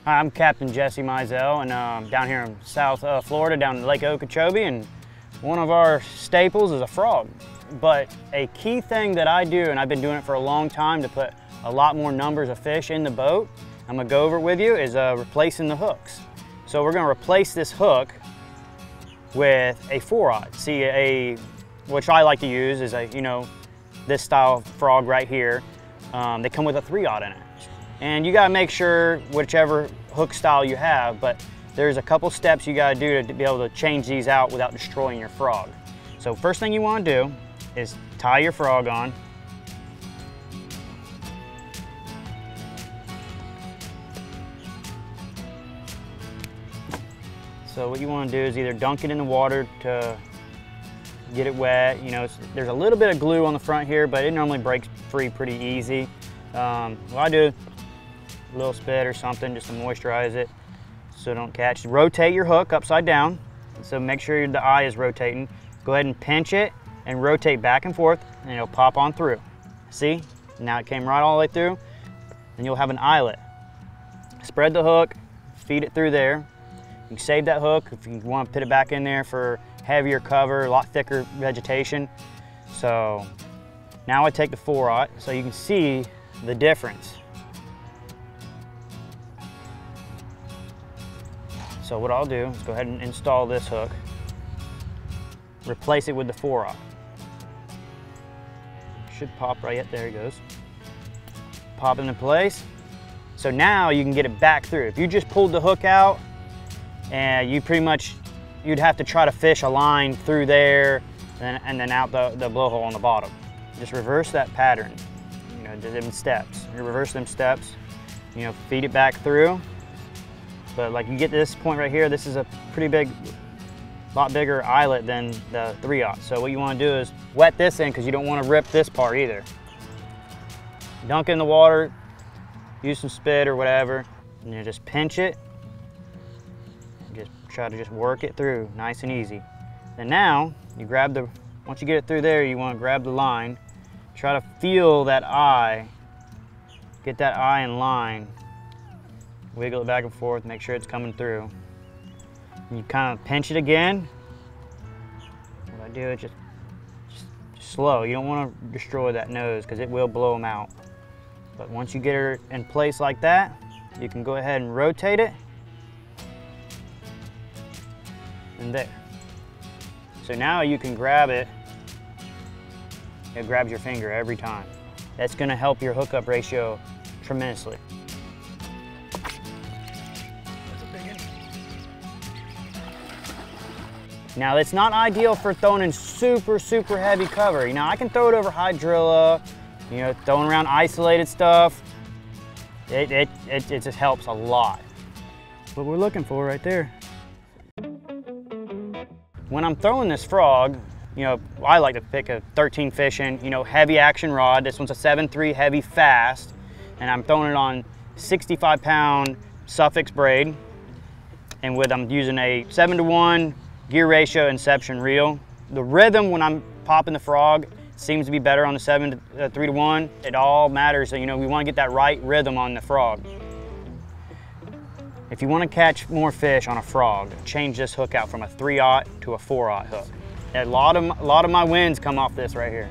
Hi, I'm Captain Jesse Mizell, and down here in South Florida, down in Lake Okeechobee, and one of our staples is a frog. But a key thing that I do, and I've been doing it for a long time to put a lot more numbers of fish in the boat, I'm gonna go over it with you, is replacing the hooks. So we're gonna replace this hook with a 4-aught. See, which I like to use is this style of frog right here. They come with a 3-aught in it. And you gotta make sure whichever hook style you have, but there's a couple steps you gotta do to be able to change these out without destroying your frog. So first thing you wanna do is tie your frog on. So what you wanna do is either dunk it in the water to get it wet. There's a little bit of glue on the front here, but it normally breaks free pretty easy. What I do, a little spit or something just to moisturize it so it don't catch. Rotate your hook upside down, so make sure the eye is rotating. Go ahead and pinch it and rotate back and forth, and it'll pop on through. See? Now it came right all the way through. Then you'll have an eyelet. Spread the hook, feed it through there. You can save that hook if you want to put it back in there for heavier cover, a lot thicker vegetation. So now I take the 4-aught so you can see the difference. So what I'll do is go ahead and install this hook, replace it with the 4-aught. Should pop right yet, there it goes. Pop into place. So now you can get it back through. If you just pulled the hook out, and you'd have to try to fish a line through there and then out the blowhole on the bottom. Just reverse that pattern, them steps. You reverse them steps, feed it back through. But like you get to this point right here, this is a pretty big, lot bigger eyelet than the 3-aught. So what you want to do is wet this in because you don't want to rip this part either. Dunk it in the water, use some spit or whatever, and you just pinch it. Just try to just work it through nice and easy. And now you once you get it through there, you want to grab the line, try to feel that eye, get that eye in line, wiggle it back and forth, make sure it's coming through. And you kind of pinch it again. What I do is just slow. You don't want to destroy that nose because it will blow them out. But once you get her in place like that, you can go ahead and rotate it. And there. So now you can grab it. It grabs your finger every time. That's going to help your hookup ratio tremendously. Now it's not ideal for throwing in super heavy cover. I can throw it over hydrilla, throwing around isolated stuff. It just helps a lot. What we're looking for right there. When I'm throwing this frog, I like to pick a 13 fishing, heavy action rod. This one's a 7.3 heavy fast, and I'm throwing it on 65-pound Suffix braid, and I'm using a 7-to-1 gear ratio inception reel. The rhythm when I'm popping the frog seems to be better on the 3-to-1. It all matters, so we want to get that right rhythm on the frog. If you want to catch more fish on a frog, change this hook out from a 3-aught to a 4-aught hook. A lot of my wins come off this right here.